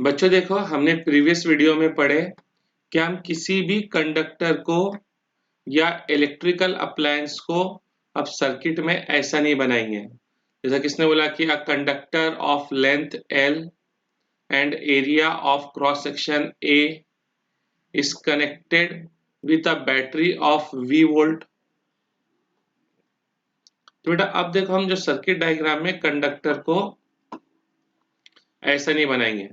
बच्चों देखो, हमने प्रीवियस वीडियो में पढ़े कि हम किसी भी कंडक्टर को या इलेक्ट्रिकल अप्लायंस को अब सर्किट में ऐसा नहीं बनाएंगे। जैसा किसने बोला कि a conductor of length L and area of cross section A is connected with a battery of V volt। तो बेटा अब देखो, हम जो सर्किट डायग्राम में कंडक्टर को ऐसा नहीं बनाएंगे,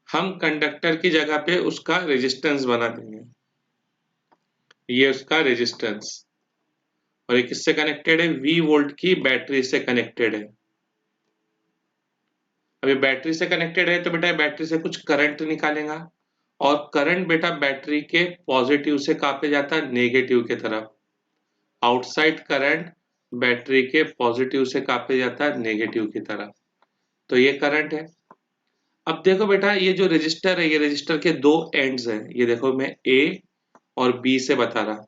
हम कंडक्टर की जगह पे उसका रेजिस्टेंस बना देंगे। ये उसका रेजिस्टेंस, और ये किससे कनेक्टेड है? V वोल्ट की बैटरी से कनेक्टेड है। अभी बैटरी से कनेक्टेड है तो बेटा बैटरी से कुछ करंट निकालेगा, और करंट बेटा बैटरी के पॉजिटिव से कहाँ पे जाता है? नेगेटिव के तरफ। आउटसाइड करंट बैटरी के पॉजिटिव से कहाँ पे जाता है? नेगेटिव की तरफ। तो ये करंट है। अब देखो बेटा, ये जो रजिस्टर है, ये रजिस्टर के दो एंड्स हैं। ये देखो, मैं A और B से बता रहा,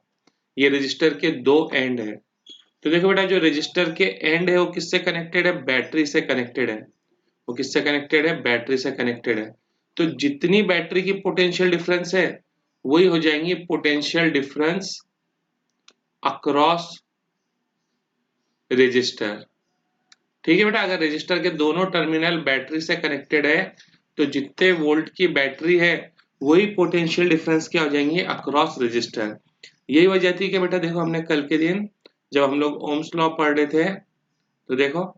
ये रजिस्टर के दो एंड है। तो देखो बेटा, जो रजिस्टर के एंड है वो किससे कनेक्टेड है? बैटरी से कनेक्टेड है। वो किससे कनेक्टेड है? बैटरी से कनेक्टेड है। तो जितनी बैटरी की पोटेंशियल डिफरेंस है वही हो जाएंगी पोटेंशियल डिफरेंस अक्रॉस रजिस्टर। ठीक है बेटा, अगर रजिस्टर के दोनों टर्मिनल बैटरी से कनेक्टेड है तो जितने वोल्ट की बैटरी है वही पोटेंशियल डिफरेंस क्या हो जाएंगे? Across register. यही वजह थी कि बेटा देखो, हमने कल के दिन जब हम लोग ओम्स लॉ पढ़ रहे थे तो देखो,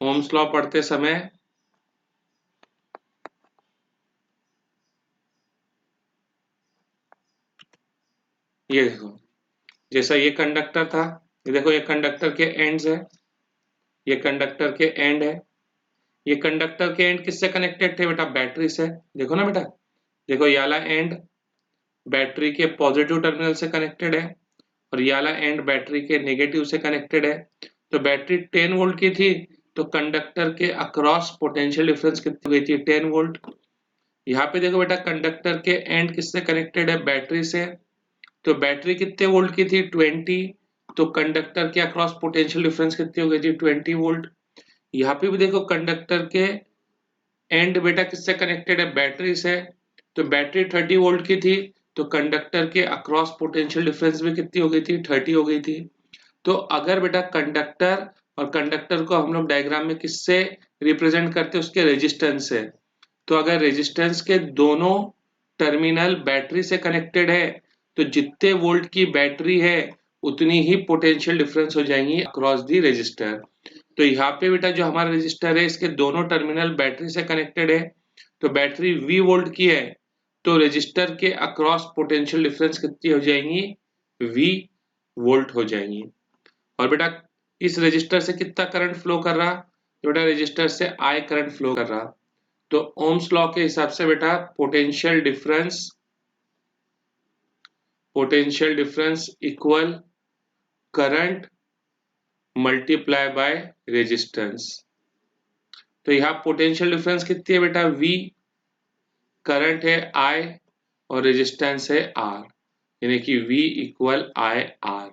ओम्स लॉ पढ़ते समय ये देखो, जैसा ये कंडक्टर था, ये देखो, ये कंडक्टर के एंड्स है, ये कंडक्टर के एंड है। ये कंडक्टर के एंड किससे कनेक्टेड थे बेटा? बैटरी से। देखो ना बेटा, देखो ये वाला एंड बैटरी के पॉजिटिव टर्मिनल से कनेक्टेड है, और ये वाला एंड बैटरी के नेगेटिव से कनेक्टेड है। तो बैटरी 10 वोल्ट की थी, तो कंडक्टर के अक्रॉस पोटेंशियल डिफरेंस कितनी हुई थी? 10 वोल्ट। यहाँ पे देखो बेटा, कंडक्टर के एंड किससे कनेक्टेड है? बैटरी से। तो बैटरी कितने वोल्ट की थी? 20। तो कंडक्टर के अक्रॉस पोटेंशियल डिफरेंस कितनी हो गई थी? 20 वोल्ट। यहाँ पे भी देखो, कंडक्टर के एंड बेटा किससे कनेक्टेड है? बैटरी से। तो बैटरी 30 वोल्ट की थी, तो कंडक्टर के अक्रॉस पोटेंशियल डिफरेंस भी कितनी हो गई थी? 30 हो गई थी। तो अगर बेटा कंडक्टर, और कंडक्टर को हम लोग डायग्राम में किससे रिप्रेजेंट करते हैं? उसके रेजिस्टेंस से। तो अगर रेजिस्टेंस के दोनों टर्मिनल बैटरी से कनेक्टेड है तो जितने वोल्ट की बैटरी है उतनी ही पोटेंशियल डिफरेंस हो जाएंगी अक्रॉस दी रेजिस्टर। तो यहाँ पे बेटा जो हमारा रेजिस्टर है, इसके दोनों टर्मिनल बैटरी से कनेक्टेड है, तो बैटरी V वोल्ट की है, तो रेजिस्टर के अक्रॉस पोटेंशियल डिफरेंस कितनी हो जाएंगी? V वोल्ट हो जाएंगी। और बेटा इस रेजिस्टर से कितना करंट फ्लो कर रहा? तो बेटा रेजिस्टर से I करंट फ्लो कर रहा। तो ओम्स लॉ के हिसाब से बेटा potential difference equal current multiply by resistance. तो यहाँ पोटेंशियल डिफरेंस कितनी है बेटा? V, करंट है I, और रेजिस्टेंस है R, यानी कि V इक्वल I R।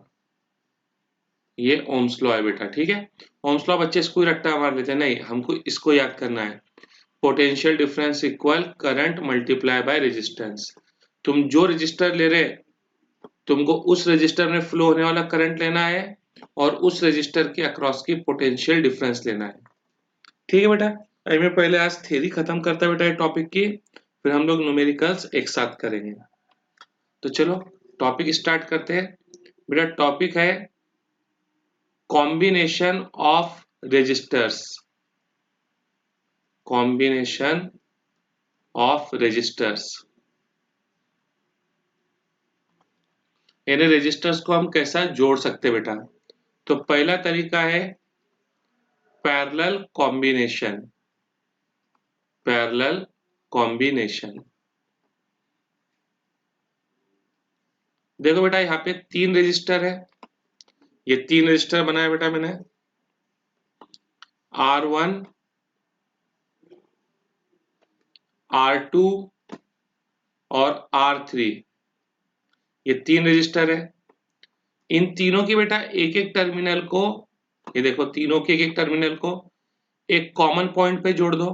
ये ओम्स लॉ है बेटा। ठीक है, ओम्स लॉ बच्चे इसको ही रट्टा मार लेते हैं, नहीं, हमको इसको याद करना है। Potential difference equal current multiply by resistance. तुम जो रजिस्टर ले रहे, तुमको उस रजिस्टर में फ्लो होने वाला करंट लेना है और उस रजिस्टर के अक्रॉस की पोटेंशियल डिफरेंस लेना है। ठीक है बेटा, अभी मैं पहले आज थ्योरी खत्म करता बेटा ये टॉपिक की, फिर हम लोग न्यूमेरिकल्स एक साथ करेंगे। तो चलो टॉपिक स्टार्ट करते हैं। बेटा टॉपिक है combination of resistors. Combination of resistors, यानी रेजिस्टर्स को हम कैसा जोड़ सकते हैं बेटा? तो पहला तरीका है पैरेलल कॉम्बिनेशन। पैरेलल कॉम्बिनेशन, देखो बेटा यहाँ पे 3 रजिस्टर है, ये 3 रजिस्टर बनाया बेटा मैंने, R1, R2 और R3। ये 3 रजिस्टर है। इन तीनों की बेटा एक एक टर्मिनल को, ये देखो तीनों के एक एक टर्मिनल को एक कॉमन पॉइंट पे जोड़ दो।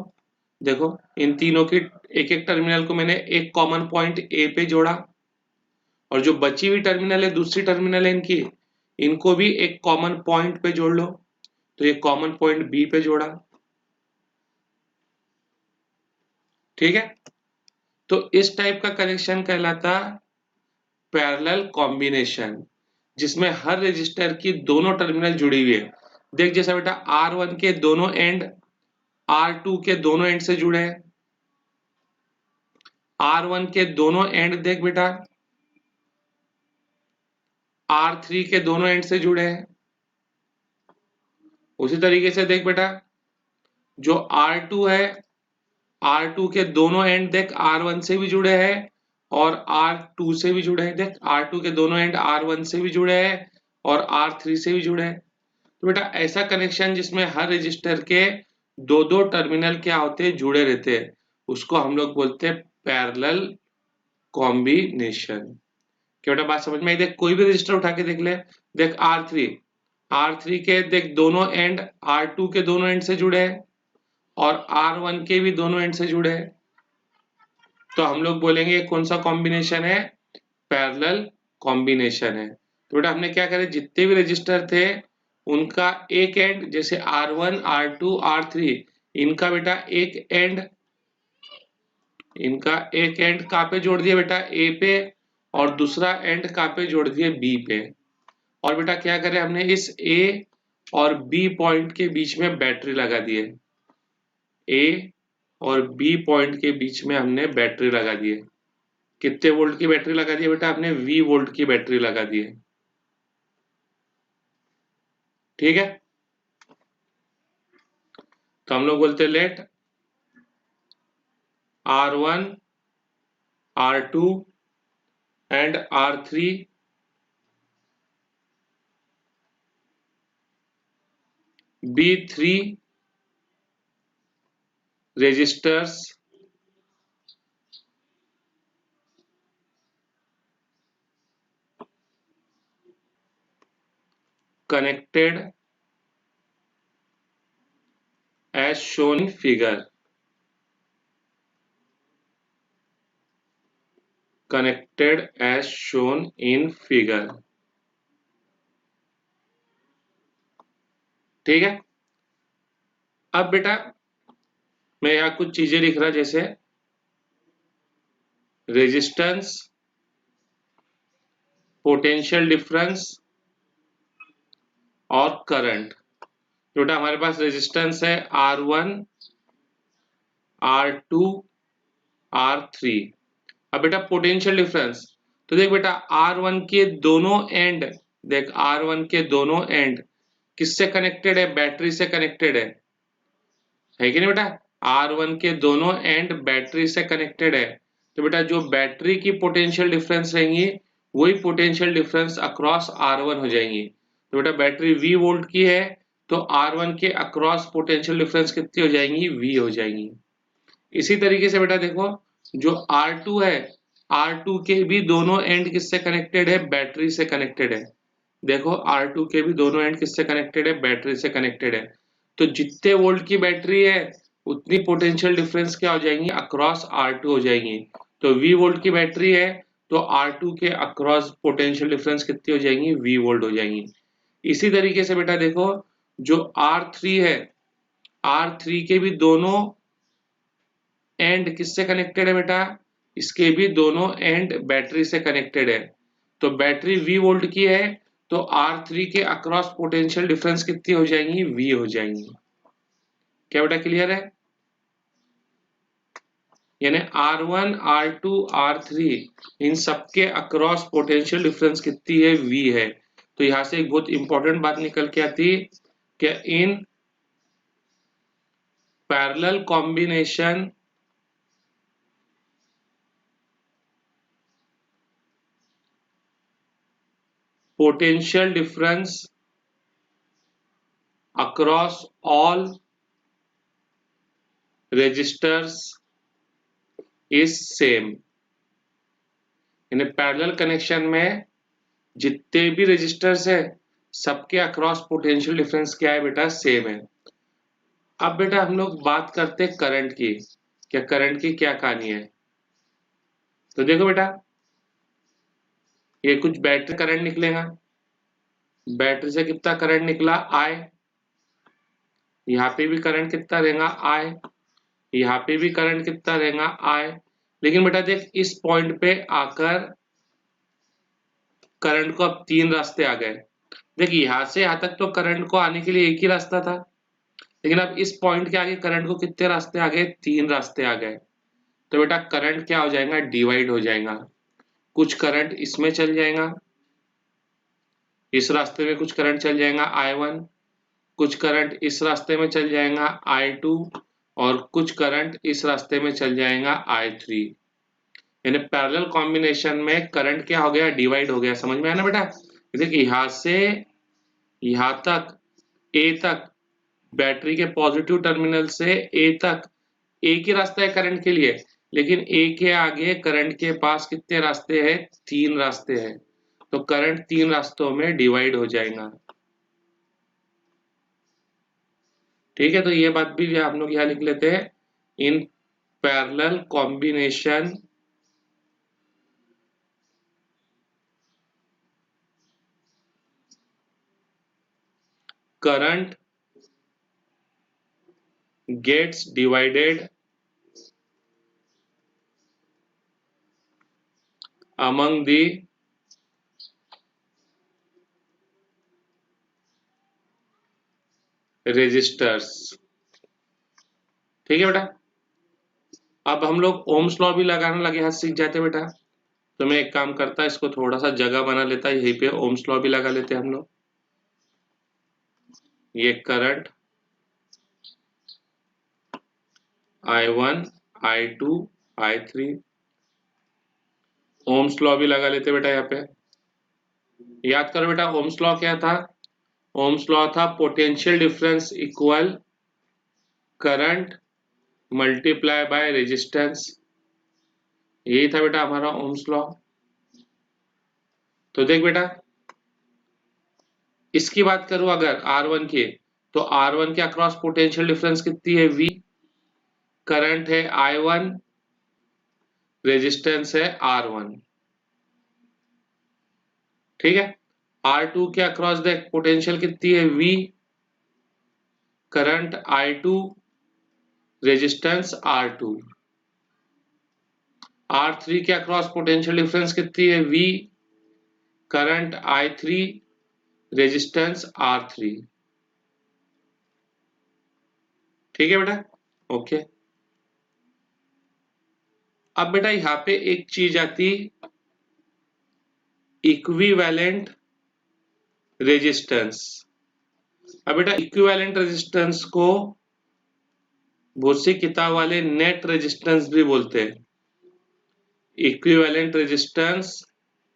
देखो इन तीनों की एक एक टर्मिनल को मैंने एक कॉमन पॉइंट ए पे जोड़ा, और जो बची हुई टर्मिनल है, दूसरी टर्मिनल है इनकी, इनको भी एक कॉमन पॉइंट पे जोड़ लो। तो ये कॉमन पॉइंट बी पे जोड़ा। ठीक है, तो इस टाइप का कनेक्शन कहलाता पैरेलल कॉम्बिनेशन, जिसमें हर रजिस्टर की दोनों टर्मिनल जुड़ी हुई है। देख जैसा बेटा R1 के दोनों एंड R2 के दोनों एंड से जुड़े हैं, R1 के दोनों एंड देख बेटा R3 के दोनों एंड से जुड़े हैं। उसी तरीके से देख बेटा जो R2 है, R2 के दोनों एंड देख R1 से भी जुड़े हैं और R2 से भी जुड़े हैं। देख R2 के दोनों एंड R1 से भी जुड़े हैं और R3 से भी जुड़े हैं। तो बेटा ऐसा कनेक्शन जिसमें हर रजिस्टर के दो दो टर्मिनल क्या होते हैं, जुड़े रहते हैं, उसको हम लोग बोलते हैं पैरेलल कॉम्बिनेशन। क्या बेटा बात समझ में आई? देख कोई भी रजिस्टर उठा के देख ले, देख R3 के देख दोनों एंड R2 के दोनों एंड से जुड़े हैं और R1 के भी दोनों एंड से जुड़े हैं। तो हम लोग बोलेंगे कौन सा कॉम्बिनेशन है, पैरेलल कॉम्बिनेशन है। तो बेटा हमने क्या करे, जितने भी रजिस्टर थे उनका एक एंड, जैसे R1 R2 R3, इनका बेटा एक एंड कहाँ पे जोड़ दिया बेटा, ए पे, और दूसरा एंड कहाँ पे जोड़ दिए, बी पे। और बेटा क्या करे हमने, इस ए और बी पॉइंट के बीच में बैटरी लगा दी है। ए और बी पॉइंट के बीच में हमने बैटरी लगा दी है। कितने वोल्ट की बैटरी लगा दी है बेटा, आपने V वोल्ट की बैटरी लगा दी है। ठीक है, तो हम लोग बोलते हैं let R1 R2 and R3 be 3 resistors connected as shown in figure। connected as shown in figure। ठीक है, अब बेटा मैं यहाँ कुछ चीजें लिख रहा, जैसे रेजिस्टेंस, पोटेंशियल डिफरेंस और करंट। बेटा हमारे पास रेजिस्टेंस है R1 R2 R3। अब बेटा पोटेंशियल डिफरेंस, तो देख बेटा R1 के दोनों एंड, देख R1 के दोनों एंड किससे कनेक्टेड है, बैटरी से कनेक्टेड है कि नहीं बेटा? R1 के दोनों एंड बैटरी से कनेक्टेड है। तो बेटा जो बैटरी की पोटेंशियल डिफरेंस रहेंगी वही पोटेंशियल डिफरेंस अक्रॉस R1 हो जाएंगी। तो बेटा बैटरी V वोल्ट की है, तो R1 के अक्रॉस पोटेंशियल डिफरेंस कितनी हो जाएंगी, V हो जाएंगी। इसी तरीके से बेटा देखो जो R2 है, R2 के भी दोनों एंड किससे कनेक्टेड है, बैटरी से कनेक्टेड है। देखो R2 के भी दोनों एंड किससे कनेक्टेड है, बैटरी से कनेक्टेड है। तो जितने वोल्ट की बैटरी है उतनी पोटेंशियल डिफरेंस क्या हो जाएंगी, अक्रॉस R2 हो जाएंगी। तो V वोल्ट की बैटरी है तो R2 के अक्रॉस पोटेंशियल डिफरेंस कितनी हो जाएंगी, V वोल्ट हो जाएंगी। इसी तरीके से बेटा देखो जो R3 है, R3 के भी दोनों एंड किससे कनेक्टेड है बेटा, इसके भी दोनों एंड बैटरी से कनेक्टेड है। तो बैटरी V वोल्ट की है तो R3 के अक्रॉस पोटेंशियल डिफरेंस कितनी हो जाएंगी, V हो जाएंगी। क्या बेटा क्लियर है? यानी R1 R2 R3 इन सबके अक्रॉस पोटेंशियल डिफरेंस कितनी है, V है। तो यहां से एक बहुत इंपॉर्टेंट बात निकल के आती है कि in parallel combination potential difference across all registers is same। यानी पैरेलल कनेक्शन में जितने भी रजिस्टर्स है सबके अक्रॉस पोटेंशियल डिफरेंस क्या है बेटा, सेम है। अब बेटा हम लोग बात करते हैं करंट की। क्या करंट की क्या कहानी है? तो देखो बेटा, ये कुछ बैटरी करंट निकलेगा। बैटरी से कितना करंट निकला? I। यहाँ पे भी करंट कितना रहेगा? I। यहाँ पे भी करंट कितना रहेगा? I। लेकिन बेटा देख, इस पॉइंट पे आकर करंट को अब तीन रास्ते आ गए। देख, यहाँ से यहाँ तक तो करंट को आने के लिए एक ही रास्ता था, लेकिन अब इस पॉइंट के आगे करंट को कितने रास्ते आ गए? तीन रास्ते आ गए। तो बेटा करंट क्या हो जाएगा? डिवाइड हो जाएगा। कुछ करंट इसमें चल जाएगा, इस रास्ते में कुछ करंट चल जाएगा I1, कुछ करंट इस रास्ते में चल जाएगा I2, और कुछ करंट इस रास्ते में चल जाएगा I3। यानी पैरेलल कॉम्बिनेशन में करंट क्या हो गया? डिवाइड हो गया। समझ में आया ना बेटा? देखिए यहाँ से यहाँ तक, A तक, बैटरी के पॉजिटिव टर्मिनल से A तक एक ही रास्ता है करंट के लिए, लेकिन A के आगे करंट के पास कितने रास्ते हैं? तीन रास्ते हैं। तो करंट तीन रास्तों में डिवाइड हो जाएगा। ठीक है, तो ये बात भी हम लोग यहाँ लिख लेते हैं। In parallel combination current gets divided among the resistors। ठीक है बेटा, अब हम लोग ओम्स लॉ भी लगाना लगे हाथ सीख जाते बेटा। तो मैं एक काम करता, इसको थोड़ा सा जगह बना लेता, यहीं पे ओम्स लॉ भी लगा लेते हम लोग। ये current I1, I2, I3, Ohm's law भी लगा लेते बेटा यहाँ पे। याद करो बेटा, ओम्स लॉ क्या था? ओम्स लॉ था potential difference equal current multiply by resistance. यही था बेटा हमारा ओम्स लॉ। तो देख बेटा, इसकी बात करूं अगर R1 की, तो R1 के अक्रॉस पोटेंशियल डिफरेंस कितनी है? V। करंट है I1, रेजिस्टेंस है R1। ठीक है, R2 के अक्रॉस देख पोटेंशियल कितनी है? V। Current I2, resistance R2। R3 के अक्रॉस पोटेंशियल डिफरेंस कितनी है? V। Current I3, resistance R3। ठीक है बेटा, ओके। अब बेटा यहाँ पे एक चीज आती, इक्विवेलेंट रेजिस्टेंस। अब बेटा इक्विवेलेंट रेजिस्टेंस को बहुत सी किताब वाले नेट रेजिस्टेंस भी बोलते हैं। इक्विवेलेंट रेजिस्टेंस,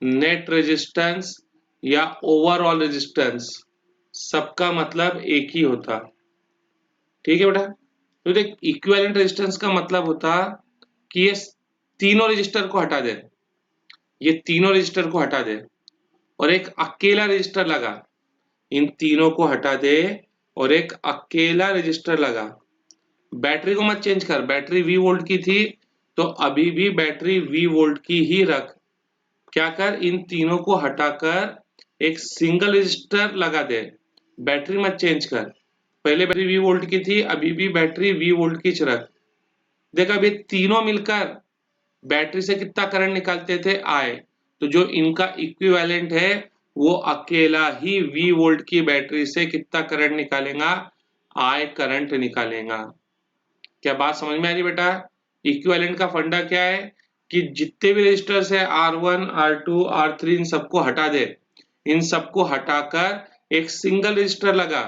नेट रेजिस्टेंस या ओवरऑल रेजिस्टेंस, सबका मतलब एक ही होता। ठीक है बेटा, तो देख इक्विवेलेंट रेजिस्टेंस का मतलब होता कि ये तीनों रेजिस्टर को हटा दे, ये तीनों रेजिस्टर को हटा दे और एक अकेला रेजिस्टर लगा, इन तीनों को हटा दे और एक अकेला रेजिस्टर लगा। बैटरी को मत चेंज कर, बैटरी V वोल्ट की थी तो अभी भी बैटरी V वोल्ट की ही रख। क्या कर, इन तीनों को हटाकर एक सिंगल रेजिस्टर लगा दे, बैटरी मत चेंज कर। पहले बैटरी V वोल्ट की थी, अभी भी बैटरी V वोल्ट की रख। देख, अब ये तीनों मिलकर बैटरी से कितना करंट निकालते थे? I। तो जो इनका इक्विवेलेंट है वो अकेला ही V वोल्ट की बैटरी से कितना करंट निकालेगा? I करंट निकालेगा। क्या बात समझ में आ रही बेटा? इक्विवेलेंट का फंडा क्या है कि जितने भी रेजिस्टर्स है R1, R2, R3, इन सबको हटा दे, इन सबको हटाकर एक सिंगल रेजिस्टर लगा।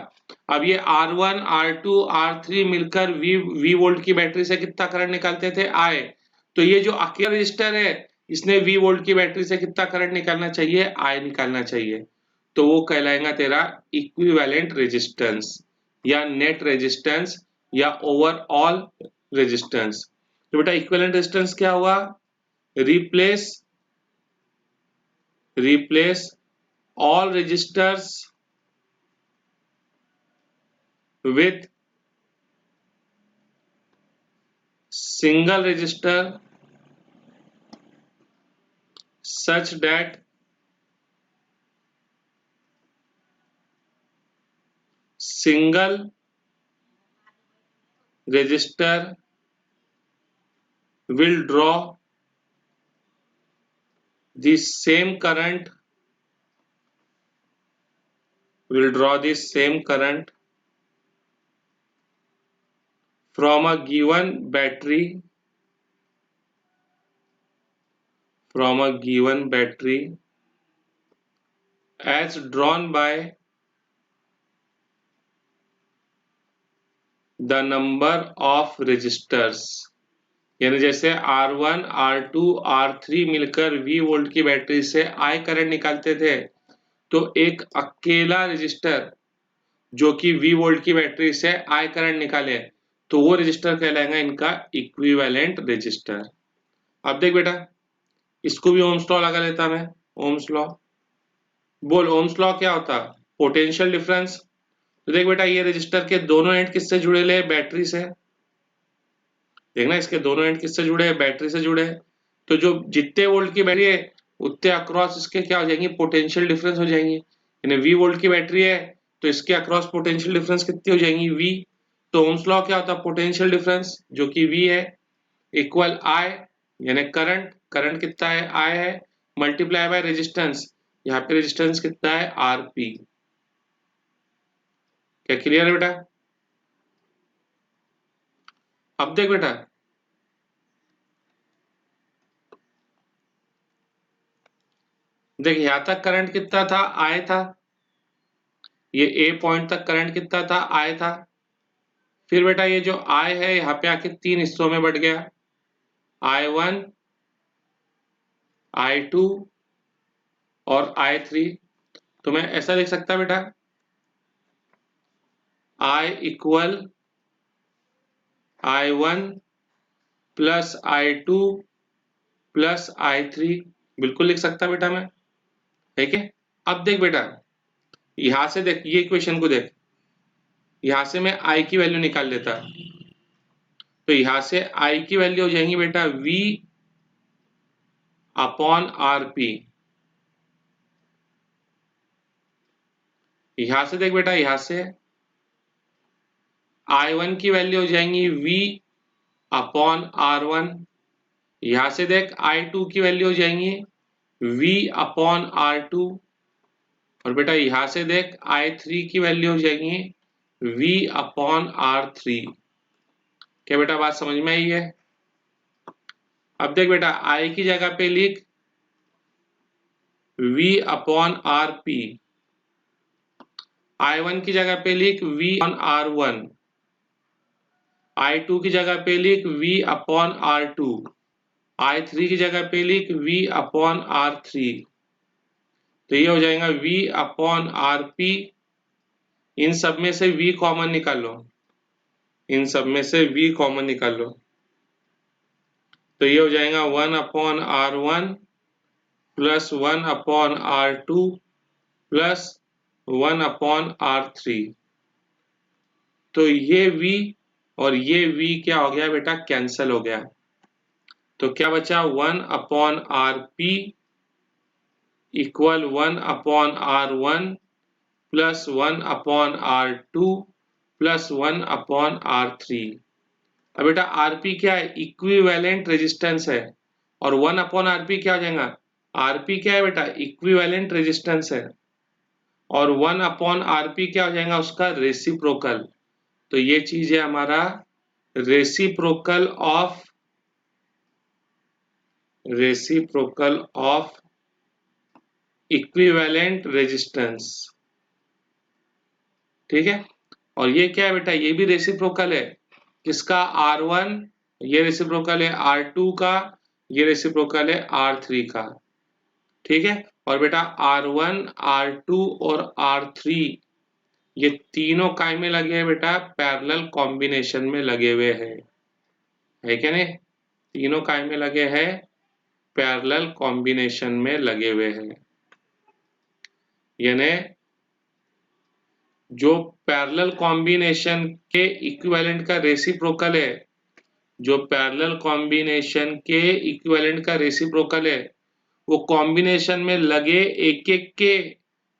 अब ये R1, R2, R3 मिलकर V वोल्ट की बैटरी से कितना करंट निकालते थे? I। तो ये जो अकेला रेजिस्टर है, इसने V वोल्ट की बैटरी से कितना करंट निकालना चाहिए? I निकालना चाहिए। तो वो कहलाएगा तेरा इक्विवेलेंट रेजिस्टेंस या नेट रेजिस्टेंस या ओवरऑल रेजिस्टेंस। तो बेटा इक्विवेलेंट रेजिस्टेंस क्या हुआ? Replace replace all resistors with single register such that single register will draw the same current from a given battery as drawn by the number of resistors। यानी जैसे R1, R2, R3 मिलकर V volt की battery से I current निकालते थे, तो एक अकेला रजिस्टर जो कि V वोल्ट की बैटरी से I करंट निकाले तो वो रजिस्टर कहलाएगा इनका इक्विवेलेंट रजिस्टर। अब देख बेटा, इसको भी ओम्स लॉ लगा लेता मैं। ओम्स लॉ, बोल ओम्स लॉ क्या होता? Potential difference. तो देख बेटा, ये रजिस्टर के दोनों एंड किससे जुड़े ले? बैटरी से। देखना, इसके दोनों एंड किससे जुड़े हैं? बैटरी से जुड़े हैं। तो जो जितने वोल्ट की बैटरी है उतने अक्रॉस इसके क्या हो जाएंगी? पोटेंशियल डिफरेंस हो जाएंगी। यानी V वोल्ट की बैटरी है तो इसके अक्रॉस पोटेंशियल डिफरेंस कितनी हो जाएंगी? V। तो ओम्स लॉ क्या होता है? पोटेंशियल डिफरेंस जो कि V है इक्वल I, यानी करंट कितना है? I है, मल्टीप्लाई बाय रेजिस्टेंस। यहाँ पे रेजिस्टेंस कितना है? RP। क्या क्लियर है बेटा? अब देख बेटा, देख यहां तक करंट कितना था? I था। ये A पॉइंट तक करंट कितना था? I था। फिर बेटा ये जो I है यहाँ पे आके तीन हिस्सों में बढ़ गया, I1, I2 और I3। तो मैं ऐसा लिख सकता बेटा, I equal I1 plus I2 plus I3, बिल्कुल लिख सकता बेटा मैं, ठीक है। अब देख बेटा, यहां से देख, ये इक्वेशन को देख, यहां से मैं I की वैल्यू निकाल लेता, तो यहां से I की वैल्यू हो जाएंगी बेटा V अपॉन RP। यहां से देख बेटा, यहां से I1 की वैल्यू हो जाएंगी V अपॉन R1। यहां से देख I2 की वैल्यू हो जाएंगी V अपॉन R2। और बेटा यहां से देख I3 की वैल्यू हो जाएंगी V अपॉन R3। क्या बेटा बात समझ में आई है? अब देख बेटा, I की जगह पे लिख V अपॉन RP, I1 की जगह पे लिख V अपॉन R1, I2 की जगह पे लिख V अपॉन R2, I3 की जगह पे लिख V अपॉन R3। तो ये हो जाएगा V अपॉन RP। इन सब में से V कॉमन निकाल लो, इन सब में से V कॉमन निकाल लो, तो ये हो जाएगा 1 upon R1 plus 1 upon R2 plus 1 upon R3। तो ये V और ये V क्या हो गया बेटा? कैंसल हो गया। तो क्या बचा? 1 upon RP equal 1 upon R1 plus 1 upon R2 plus 1 upon R3। अब बेटा RP क्या है? इक्विवेलेंट रेजिस्टेंस है। और 1 अपॉन RP क्या हो जाएगा? RP क्या है बेटा? इक्विवेलेंट रेजिस्टेंस है। और 1 अपॉन RP क्या हो जाएगा? उसका रेसिप्रोकल। तो ये चीज है हमारा रेसिप्रोकल ऑफ इक्विवेलेंट रेजिस्टेंस, ठीक है। और ये क्या है बेटा? ये भी रेसिप्रोकल है। किसका? R1, ये रेसिप्रोकल है R2 का, ये रेसिप्रोकल है R3 का, ठीक है। और बेटा R1, R2 और R3 ये तीनों काय में लगे हैं बेटा? पैरेलल कॉम्बिनेशन में लगे हुए हैं, है क्या नहीं? तीनों काय में लगे हैं? पैरेलल कॉम्बिनेशन में लगे हुए हैं। यानी जो पैरेलल कॉम्बिनेशन के इक्विवेलेंट का रेसिप्रोकल है जो पैरेलल कॉम्बिनेशन के इक्विवेलेंट का रेसिप्रोकल है वो कॉम्बिनेशन में लगे एक एक के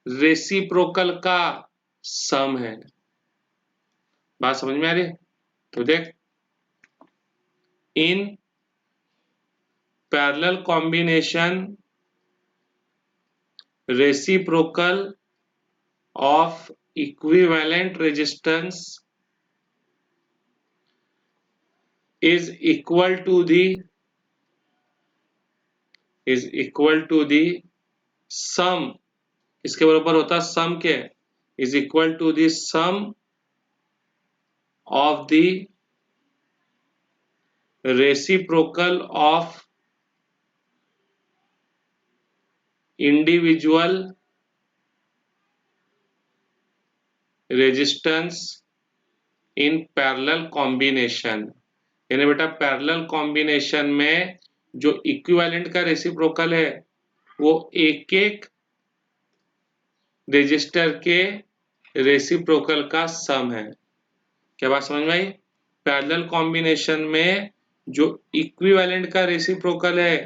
रेसिप्रोकल का सम है। बात समझ में आ रही है? तो देख, in parallel combination reciprocal of equivalent resistance is equal to the sum, इसके बराबर होता है sum के, is equal to the sum of the reciprocal of individual resistance in parallel combination। यानी बेटा पैरेलल कॉम्बिनेशन में जो इक्विवेलेंट का रेसिप्रोकल है वो एक एक रेजिस्टर के रेसिप्रोकल का सम है। क्या बात समझ में आई? पैरेलल कॉम्बिनेशन में जो इक्विवेलेंट का रेसिप्रोकल है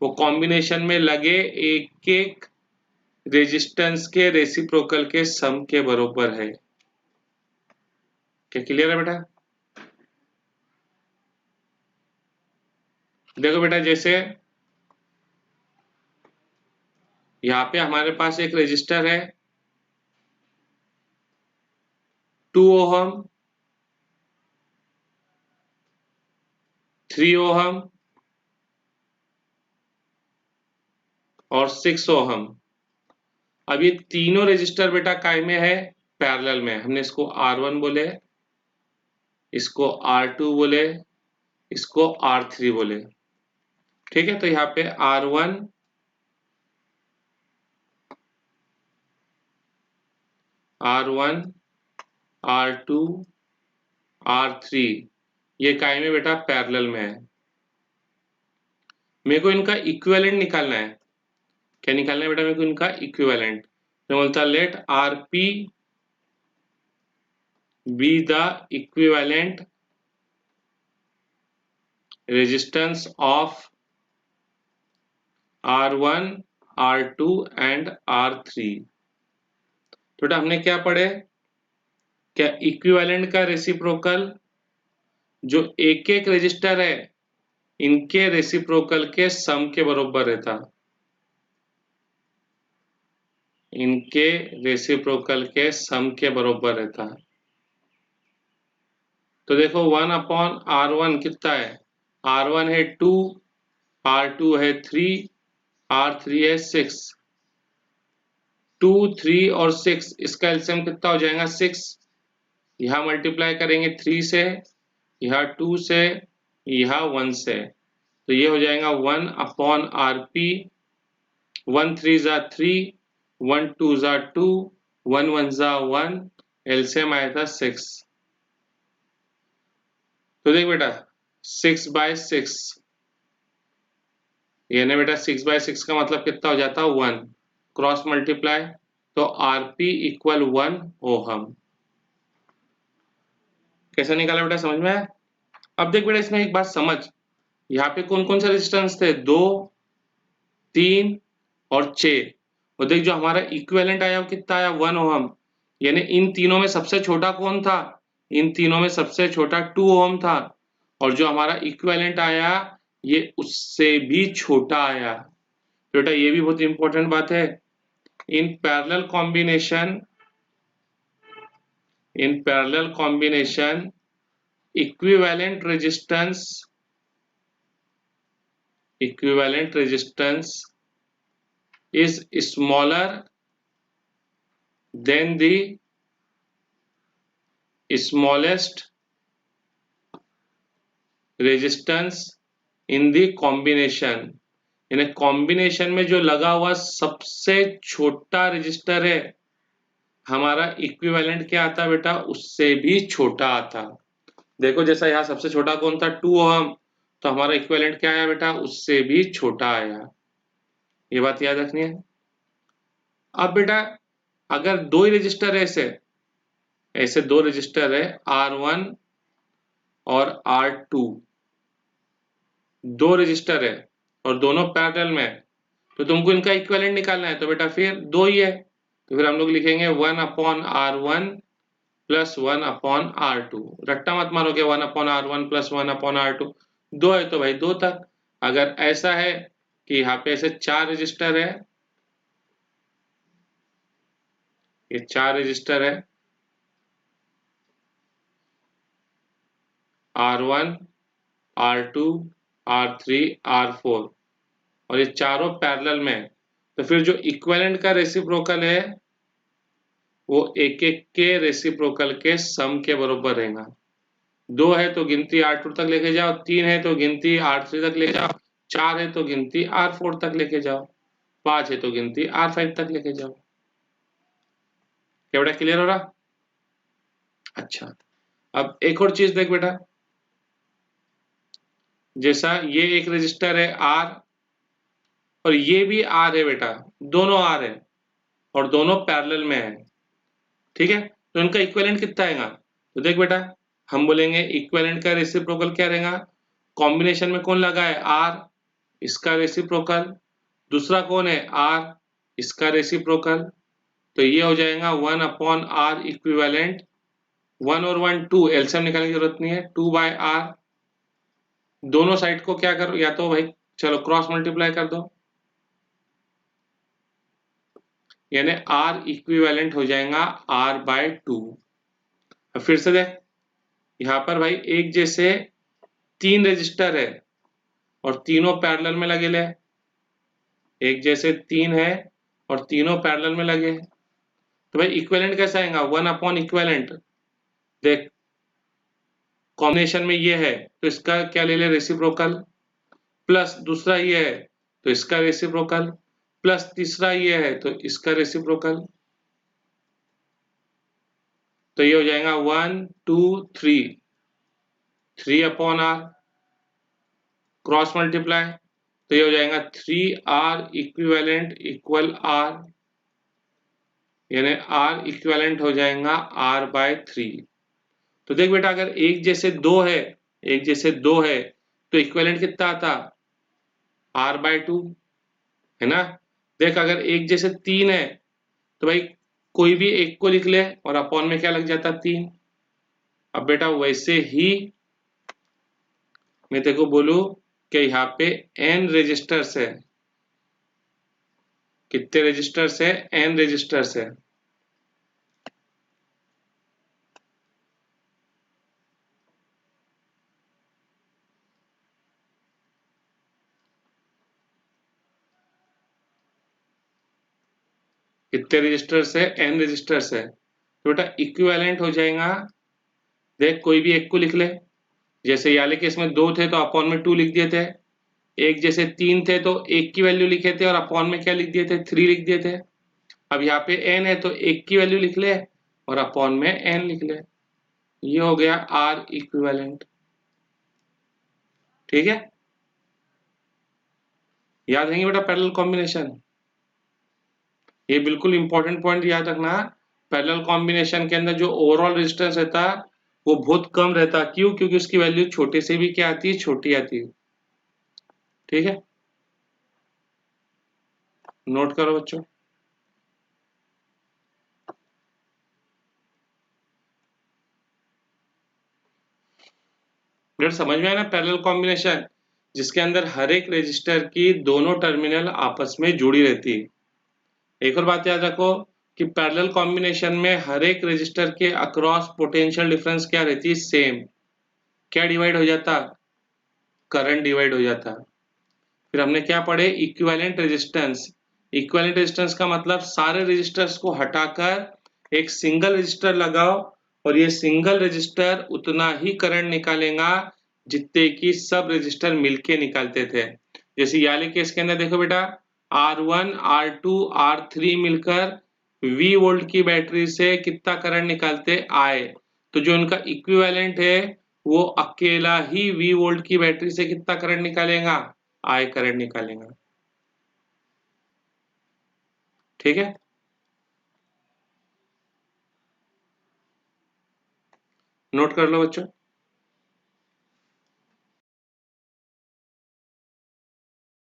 वो कॉम्बिनेशन में लगे एक एक रेजिस्टेंस के रेसिप्रोकल के सम के बराबर है। क्या क्लियर है बेटा? देखो बेटा, जैसे यहाँ पे हमारे पास एक रेजिस्टर है 2 ओहम, 3 ओहम और 6 ओहम। अब ये तीनों रेजिस्टर बेटा काय में है? पैरेलल में। हमने इसको R1 बोले, इसको R2 बोले, इसको R3 बोले। ठीक है, तो यहाँ पे R1, R1, R2, R3 ये काय में बेटा? पैरेलल में है। मेरे को इनका इक्विवेलेंट निकालना है। क्या निकालना है बेटा? मेरे को इनका इक्विवेलेंट। मैं बोलता let Rp be the equivalent resistance of R1, R2 and R3। तो बेटा हमने क्या पढ़े? क्या इक्विवेलेंट का रेसिप्रोकल जो एक एक रेजिस्टर है इनके रेसिप्रोकल के सम के बराबर रहता। इनके रेसिप्रोकल के सम के बराबर रहता। तो देखो 1/R1 कितना है? R1 है 2, R2 है 3, R3 है 6। 2, 3 और 6 इसका एलसीएम कितना हो जाएगा? 6। यहाँ मल्टीप्लाई करेंगे 3 से, यहाँ 2 से, यहाँ 1 से, तो ये हो जाएगा 1/Rp। 1 3 जा 3, 1 2 जा 2, 1 1 जा 1, एलसीएम आया था 6। तो देख बेटा 6/6, यानी बेटा 6/6 का मतलब कितना हो जाता है? 1। क्रॉस मल्टीप्लाई तो Rp इक्वल 1 ओहम। कैसे निकाला बेटा? समझ में आया? अब देख बेटा इसमें एक बात समझ, यहाँ पे कौन कौन से रेजिस्टेंस थे? 2, 3 और 6। और देख जो हमारा इक्विवेलेंट आया वो कितना आया? 1 ओहम। यानी इन तीनों में सबसे छोटा कौन था? इन तीनों में सबसे छोटा 2 ओहम था। और जो हमारा इक्विवेलेंट आया ये उससे भी छोटा आया। बेटा ये भी बहुत इंपॉर्टेंट बात है। In parallel combination equivalent resistance is smaller than the smallest resistance in the combination। यानी कॉम्बिनेशन में जो लगा हुआ सबसे छोटा रेजिस्टर है हमारा इक्विवेलेंट क्या आता बेटा? उससे भी छोटा आता। देखो जैसा यहाँ सबसे छोटा कौन था? 2 ओहम, तो हमारा इक्विवेलेंट क्या आया बेटा? उससे भी छोटा आया। ये बात याद रखनी है। अब बेटा अगर दो ही रजिस्टर है, ऐसे दो रजिस्टर है R1 और R2, दो रजिस्टर है और दोनों पैरेलल में है, तो तुमको इनका इक्विवेलेंट निकालना है, तो बेटा फिर दो ही है, तो फिर हम लोग लिखेंगे 1/R1 प्लस 1/R2। रट्टा मत मारोगे 1/R1 प्लस 1/R2, दो है तो भाई दो तक। अगर ऐसा है कि यहाँ पे ऐसे चार रजिस्टर है, ये चार रजिस्टर है R1, R2, R3, R4 और ये चारों पैरेलल में है, तो फिर जो इक्विवेलेंट का रेसिप्रोकल है वो एक एक के रेसिप्रोकल के सम के बराबर रहेगा। दो है तो गिनती R2 तक लेके जाओ, तीन है तो गिनती R3 तक लेके जाओ, चार है तो गिनती R4 तक लेके जाओ, पांच है तो गिनती R5 तक लेके जाओ। क्या बेटा क्लियर हो रहा? अच्छा, अब एक और चीज देख बेटा, जैसा ये एक रजिस्टर है R और ये भी R है बेटा, दोनों R है और दोनों पैरेलल में है, ठीक है, तो इनका इक्विवेलेंट कितना आएगा? तो देख बेटा, हम बोलेंगे इक्विवेलेंट का रेसिप्रोकल क्या रहेगा, कॉम्बिनेशन में कौन लगा है R, इसका रेसिप्रोकल, दूसरा कौन है R, इसका रेसिप्रोकल, तो ये हो जाएगा 1/R इक्विवेलेंट, 1 और 1 2, एलसीएम निकालने की जरूरत नहीं है, 2/R, दोनों साइड को क्या करो, या तो भाई चलो क्रॉस मल्टीप्लाई कर दो, यानी R इक्विवेलेंट हो जाएगा R/2। अब फिर से देख, यहाँ पर भाई एक जैसे तीन रजिस्टर है और तीनों पैरेलल में लगे ले, एक जैसे तीन है और तीनों पैरेलल में लगे, तो भाई इक्विवेलेंट कैसा आएगा, 1/इक्विवेलेंट। देख कॉम्बिनेशन में ये है तो इसका क्या ले ले रेसिप्रोकल, प्लस दूसरा ये है तो इसका रेसिप्रोकल, प्लस तीसरा ये है तो इसका रेसिप्रोकल, तो ये हो जाएगा 1 2 3, 3/R, क्रॉस मल्टीप्लाई, तो ये हो जाएगा 3R इक्विवेलेंट इक्वल R, यानी R इक्विवेलेंट हो जाएगा R/3। तो देख बेटा, अगर एक जैसे दो है, एक जैसे दो है तो इक्विवेलेंट कितना आता, R/2, है ना। देख अगर एक जैसे तीन है तो भाई कोई भी एक को लिख ले और अपॉन में क्या लग जाता, तीन। अब बेटा वैसे ही मैं तेरे को बोलूं कि यहाँ पे n रजिस्टर्स है, कितने रजिस्टर्स है, n रजिस्टर्स है, कितने रजिस्टर्स है, n रजिस्टर्स है, तो बेटा इक्विवेलेंट हो जाएगा, देख कोई भी एक को लिख ले, जैसे वाले केस में दो थे तो अपॉन में 2 लिख दिए थे, एक जैसे तीन थे तो एक की वैल्यू लिखे थे और अपॉन में क्या लिख दिए थे, 3 लिख दिए थे। अब यहाँ पे n है तो एक की वैल्यू लिख ले और अपॉन में n लिख ले, ये हो गया R इक्विवेलेंट, ठीक है। याद रहेंगे बेटा पैरेलल कॉम्बिनेशन, ये बिल्कुल इंपॉर्टेंट पॉइंट याद रखना, पैरेलल कॉम्बिनेशन के अंदर जो ओवरऑल रेजिस्टेंस रहता वो बहुत कम रहता, क्यों, क्योंकि उसकी वैल्यू छोटे से भी क्या आती है, छोटी आती है, ठीक है। नोट करो बच्चों, बेटा समझ में आया ना, पैरेलल कॉम्बिनेशन जिसके अंदर हर एक रजिस्टर की दोनों टर्मिनल आपस में जुड़ी रहती है। एक और बात याद रखो कि पैरेलल कॉम्बिनेशन में हर एक रजिस्टर के अक्रॉस पोटेंशियल डिफरेंस क्या रहती है, सेम। क्या डिवाइड हो जाता, करंट डिवाइड हो जाता। फिर हमने क्या पढ़े, इक्विवेलेंट रेजिस्टेंस। इक्विवेलेंट रेजिस्टेंस का मतलब सारे रेजिस्टर्स को हटाकर एक सिंगल रजिस्टर लगाओ और ये सिंगल रजिस्टर उतना ही करंट निकालेगा जितने की सब रजिस्टर मिलके निकालते थे। जैसे याले केस के अंदर देखो बेटा, R1 R2 R3 मिलकर V वोल्ट की बैटरी से कितना करंट निकालते आए, तो जो उनका इक्विवेलेंट है वो अकेला ही V वोल्ट की बैटरी से कितना करंट निकालेगा, I करंट निकालेगा, ठीक है। नोट कर लो बच्चों।